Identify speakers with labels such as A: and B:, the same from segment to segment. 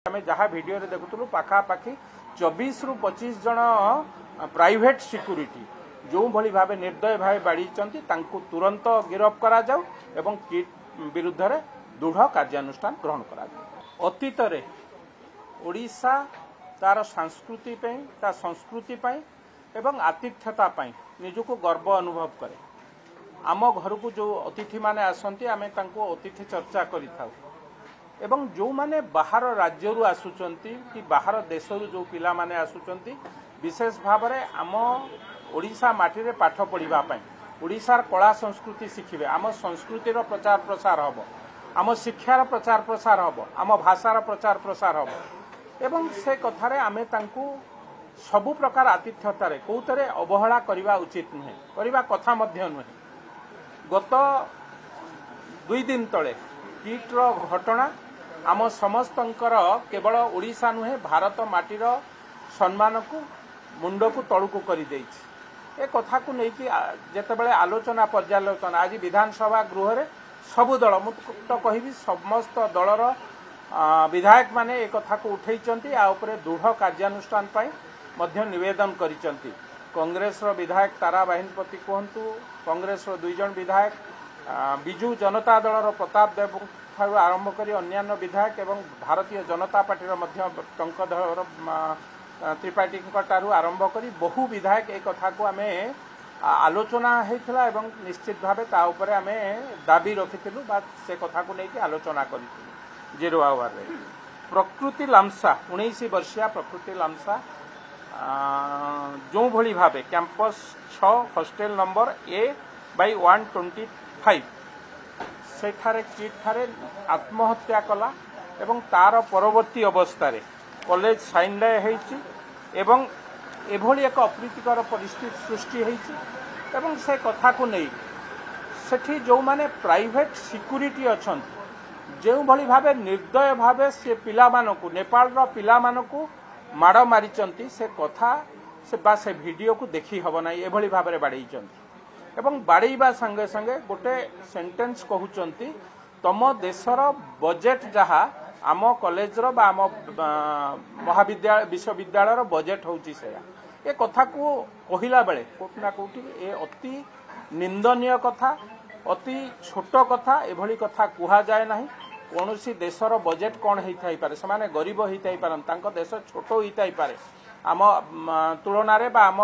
A: आम जहाँ भिडियो देखुलू पाखापाखि 24 रु 25 जन प्राइवेट सिक्यूरीटी जो भली भाव निर्दय भाव बाड़ी तुरंत गिरफ करा जाऊ एवं किट विरुद्ध रे दृढ़ कार्यानुष्ठान ग्रहण करा जाऊ। अतीत रे ओडिशा तार संस्कृति ता संस्कृति एवं आतिथ्यता निजको गर्व अनुभव करे। आम घर को जो अतिथि माने आसंती आमे तांको अतिथि चर्चा करि थाउ एवं जो माने बाहर राज्य रु आसुचंती कि बाहर देश रु जो पिला माने आसुचंती विशेष भाव में आम ओडिशा माटी रे पाठ पढ़िबा पई ओडिशार कला संस्कृति शिखिबे आम संस्कृतिर प्रचार प्रसार हबो आम शिक्षार प्रचार प्रसार हबो आम भाषार प्रचार प्रसार हबो एवं से कथारे आमे तांकु सबु प्रकार आतिथ्यतारे कोतरे अवहेला करिबा उचित नुहे करिबा कथा मध्य नुहे। गत 2 दिन तले किट्र घटना आम समस्तंकर केवल ओडिशा नुहे भारत माटीर सम्मान को मुंड को तलू को कर ए कथा को लेकिन जितेबाला आलोचना पर्यालोचना आज विधानसभा गृह रे सबु दल मु तो कहि समस्त दलर विधायक माने ए कथा को उठेइचंती आ उपरे दृढ़ कार्यानुष्ठान पाई मध्य निवेदन करिचंती। कांग्रेस रो विधायक तारा बाहिनीपति कहंतु कांग्रेस रो 2 जन विधायक बिजू जनता दलर प्रताप देव ठारू आरंभ करी अन्यान्य विधायक एवं भारतीय जनता पार्टी मध्य टंकधर त्रिपाठी ठारू आरंभ करी बहु विधायक एक कथा को आमे आलोचना होता एवं निश्चित भाव ता उपरे आमे दाबी रखिथिलु बा से कथा को लेकिन आलोचना करिथिलु। जीरो आवर रे प्रकृति लामसा 19 वर्षिया प्रकृति लामसा जो भली भावे कैंपस 6 हॉस्टेल नंबर A/125 सेठारे किट ठारे आत्महत्या कला एवं तार परवर्ती अवस्था कॉलेज साइन होइछि एवं एभली एक अप्रीतिकर परिस्थिति सृष्टि होइछि एवं से कथा को नहीं सेठी जो माने प्राइवेट सिक्यूरीटी अछंती जो भली भावे निर्दय भावे से पिला मानकु नेपाल रो पिला मानकु माड़ मारिचंती से कथा से वीडियो को देखी हबो नै एभली भावे बाड़ीचंती एवं बाड़ीबा संगे संगे गोटे सेंटेंस कहउचंती तम देशर बजेट जहा आम कॉलेज रो बा आम महाविद्यालय विश्वविद्यालय बजेट होउची से ए कथा को कहिला बेले कोठना कोठी ए अति निंदनीय कथा अति छोट कथा एभली कथा कुहा जाए नाही। कोनोसी देशर बजेट कौन होई पारे से गरीब होई पारन तांको देश छोट होई पारे आम तुलना रे बा आम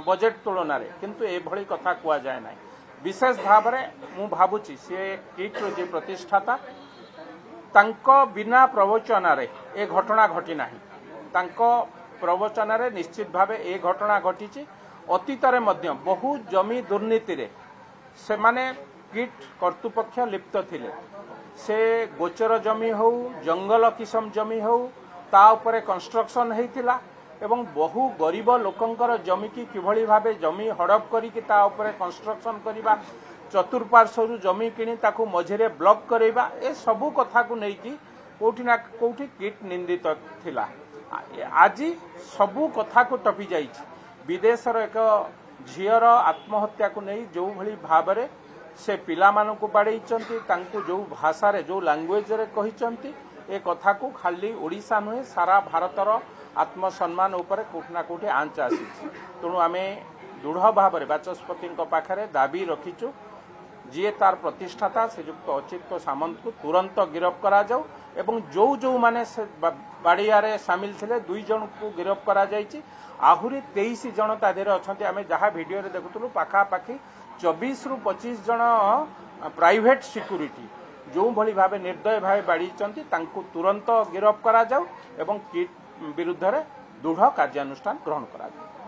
A: बजेट तुलना रे किंतु एभली कथा कुहा जाए नाही। विशेष भाव में मु भाबुची से किट रो जे प्रतिष्ठाता तांको बिना प्रवचन रे ए घटना घटी नाही तांको प्रवचन रे निश्चित भावे ए घटना घटी। अतीत रे मध्य बहु जमी दुर्नीति रे से माने किट कर्तृपक्ष लिप्त थिले से गोचर जमी हो जंगल किसम जमी हो ता उपरे कंस्ट्रक्शन हेतिला एवं बहु गरीब लोकंकर जमी की किभली भावे जमी हड़प करी कि ता उपरे कंस्ट्रक्शन करिबा चतुर्पार्श्व जमी किणी ताकू मझिरे ब्लॉक करेबा ए सबू कथा को लेकिन कोठी ना कोठी किट निंदित थिला। आज सबू कथा को टपी जाई विदेशर एक झीर आत्महत्या को नहीं जो भली भाव में से पिला मानू बाड़ेइचंती तांकू जो भाषा रे जो लैंग्वेज रे कहिचंती ए कथा को खाली ओडिशा नुहे सारा भारतर आत्मसम्मान उपर कोठना कोठी आंच आसी तेणु आमे दृढ़ भाव में बाचस्पति पाखरे दाबी रखीचु जी तार प्रतिष्ठाता श्रीजुक्त अच्युत सामंत को तुरंत गिरफ करा जाऊ एवं जो जो माने बाड़िया सामिल थे 2 जन को गिरफ करा जाइछि आहुरी 23 जन ता देहरे अछंती आमे जहाँ भिडियो देखुलू पाखापाखि 24 रु 25 जन प्राइवेट सिक्यूरीटी जो भली भाव निर्दय भाव बाड़ी तुरंत गिरफ करा जाऊ एवं किट विरुद्ध रे दृढ़ कार्यानुष्ठान ग्रहण करा जाऊ।